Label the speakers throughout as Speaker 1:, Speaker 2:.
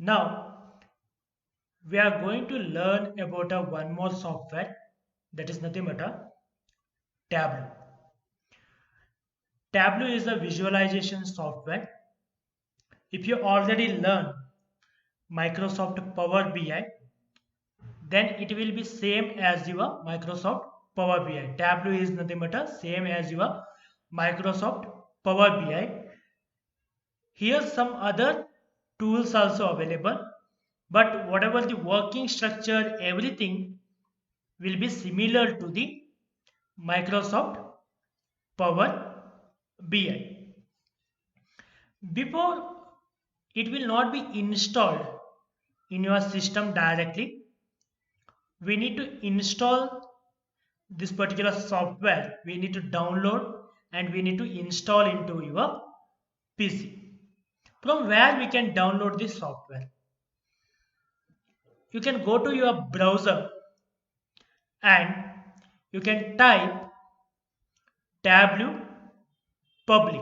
Speaker 1: Now we are going to learn about a one more software that is nothing but a Tableau. Tableau is a visualization software. If you already learn Microsoft Power BI, then it will be same as your Microsoft Power BI. Tableau is nothing but a same as your Microsoft Power BI. Here some other tools also available, but whatever the working structure, everything will be similar to the Microsoft Power BI. Before it will not be installed in your system directly, we need to install this particular software. We need to download and we need to install into your PC. From where we can download this software? You can go to your browser and you can type Tableau public,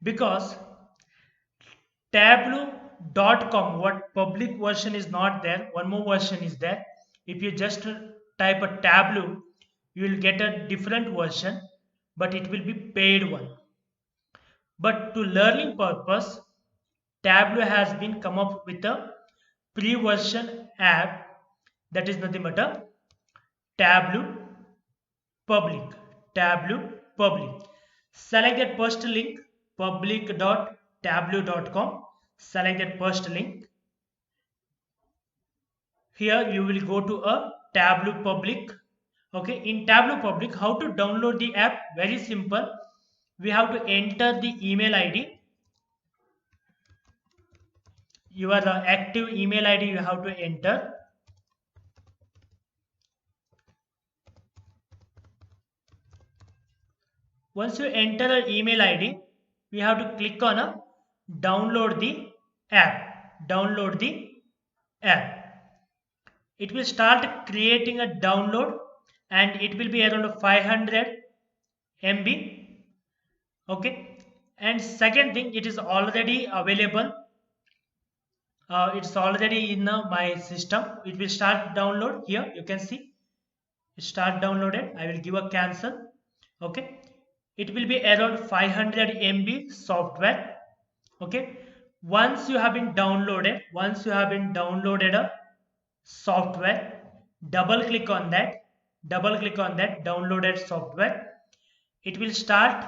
Speaker 1: because tableau.com, what public version is not there, one more version is there. If you just type a Tableau, you will get a different version, but it will be paid one. But to learning purpose, Tableau has been come up with a free version app, that is nothing but a Tableau public. Tableau public. Select that first link, public.tableau.com. Select that first link. Here you will go to a Tableau public. Okay, in Tableau public, how to download the app? Very simple. We have to enter the email ID. Your active email ID you have to enter. Once you enter an email ID, we have to click on a download the app. Download the app. It will start creating a download and it will be around 500 MB. Okay. And second thing, it is already available. It's already in my system. It will start download. Here you can see it start downloaded. I will give a cancel. Okay, it will be around 500 MB software. Okay, once you have been downloaded a software, double click on that downloaded software. It will start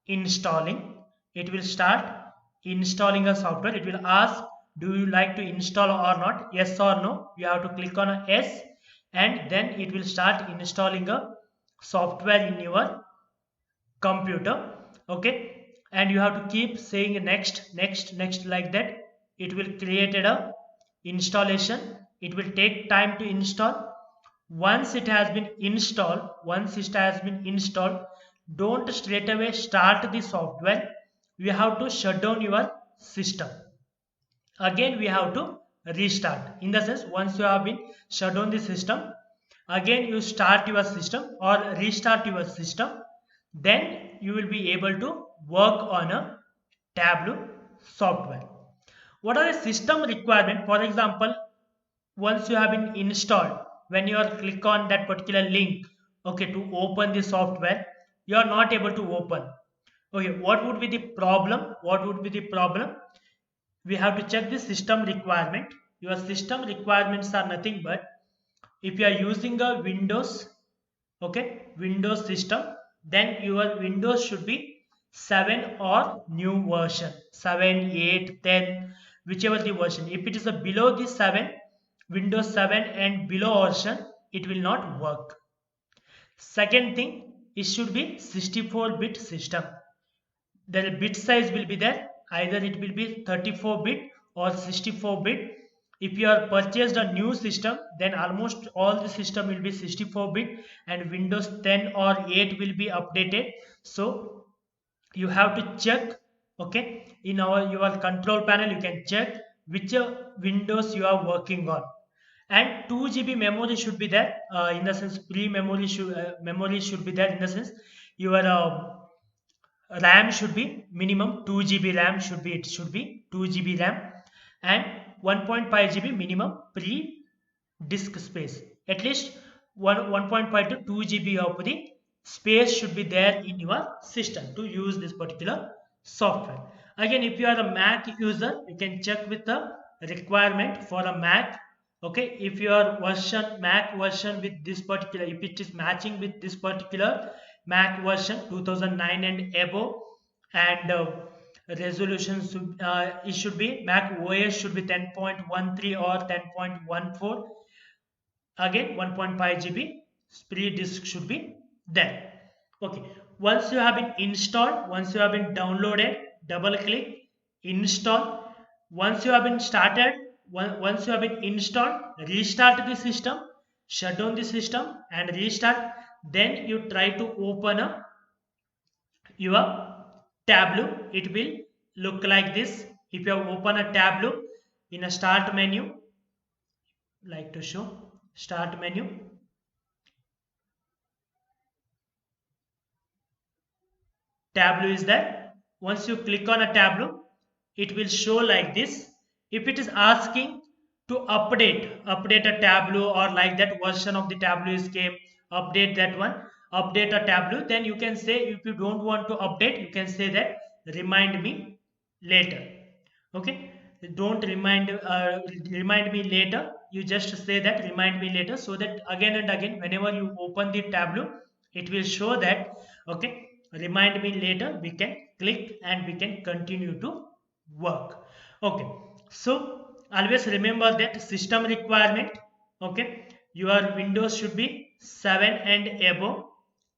Speaker 1: installing. It will start installing a software. It will ask, do you like to install or not? Yes or no. You have to click on a yes, and then it will start installing a software in your computer. Okay, and you have to keep saying next like that. It will create a installation. It will take time to install. Once it has been installed, don't straight away start the software. You have to shut down your system. Again we have to restart. In the sense, once you have been shut down the system, again you start your system or restart your system, then you will be able to work on a Tableau software. What are the system requirement? For example, once you have been installed, when you are click on that particular link, okay, to open the software, you are not able to open. Okay, what would be the problem? We have to check the system requirement. Your system requirements are nothing but, if you are using a Windows, okay, Windows system, then your Windows should be 7 or new version, 7, 8, 10, whichever the version. If it is a below the 7, Windows 7 and below version, it will not work. Second thing, it should be 64-bit system. The bit size will be there, either it will be 34-bit or 64-bit. If you are purchased a new system, then almost all the system will be 64-bit and Windows 10 or 8 will be updated. So you have to check. Okay, in your control panel you can check which Windows you are working on. And 2 GB memory should be there, in the sense memory should be there, in the sense your RAM should be minimum 2 GB RAM should be 2 GB RAM. and 1.5 GB minimum pre disk space. At least 1.5 to 2 GB of the space should be there in your system to use this particular software. Again, if you are a Mac user, you can check with the requirement for a Mac. Okay, if your version Mac version with this particular, if it is matching with this particular Mac version 2009 and above, and resolution it should be Mac OS should be 10.13 or 10.14. Again, 1.5 GB free disk should be there. Okay, once you have been installed, once you have been downloaded, double click install. Once you have been started, once you have been installed, restart the system, shut down the system and restart. Then you try to open up your Tableau. It will look like this. If you have open a Tableau in a start menu, like to show start menu, Tableau is there. Once you click on a Tableau, it will show like this. If it is asking to update a Tableau, or like that version of the Tableau is came, update that one, update a Tableau, then you can say, if you don't want to update, you can say that remind me later. Okay, don't remind me later. You just say that remind me later, so that again and again whenever you open the Tableau, it will show that okay, remind me later. We can click and we can continue to work. Okay, so always remember that system requirement. Okay, your Windows should be 7 and above,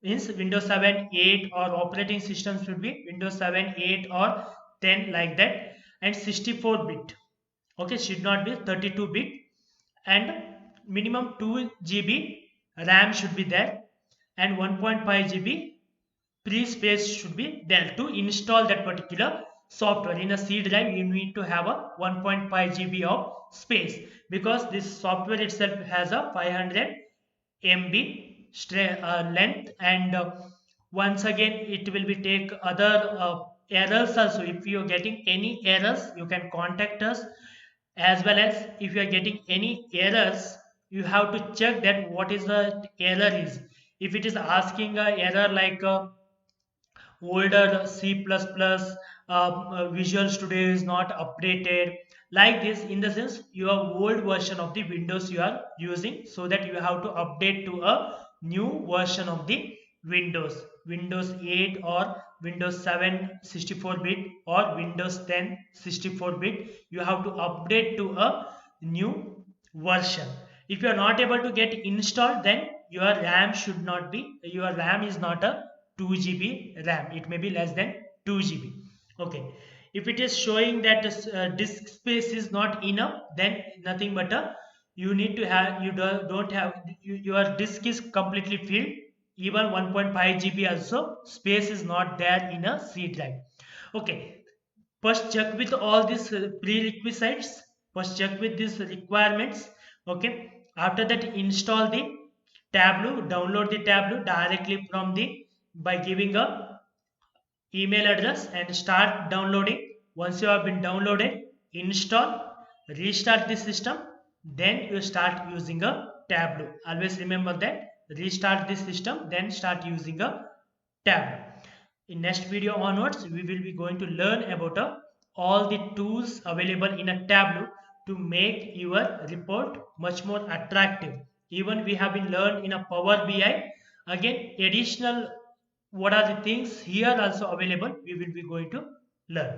Speaker 1: means Windows 7 8, or operating system should be Windows 7 8 or 10, like that, and 64 bit. Okay, should not be 32 bit, and minimum 2 GB RAM should be there, and 1.5 GB free space should be there. To install that particular software in a C drive, you need to have a 1.5 GB of space, because this software itself has a 500 MB length, and once again it will be take other errors also. If you are getting any errors, you can contact us. As well as if you are getting any errors, you have to check that what is the error is. If it is asking a error like older C++, Visual Studio is not updated, like this, in the sense your old version of the Windows you are using, so that you have to update to a new version of the Windows 8 or Windows 7 64-bit or Windows 10 64-bit. You have to update to a new version. If you are not able to get installed, then your RAM is not a 2 GB RAM. It may be less than 2 GB. Okay. If it is showing that disk space is not enough, then nothing but you need to have, don't have, your disk is completely filled. Even 1.5 GB also space is not there in a C drive. Okay. First check with all these prerequisites. First check with these requirements. Okay. After that, install the Tableau, download the Tableau directly from the, by giving a email address, and start downloading. Once you have been downloaded, install, restart the system, then you start using a Tableau. Always remember that, restart the system, then start using a Tableau. In next video onwards, we will be going to learn about all the tools available in a Tableau to make your report much more attractive. Even we have been learned in a Power BI. Again, additional what are the things here also available, we will be going to learn.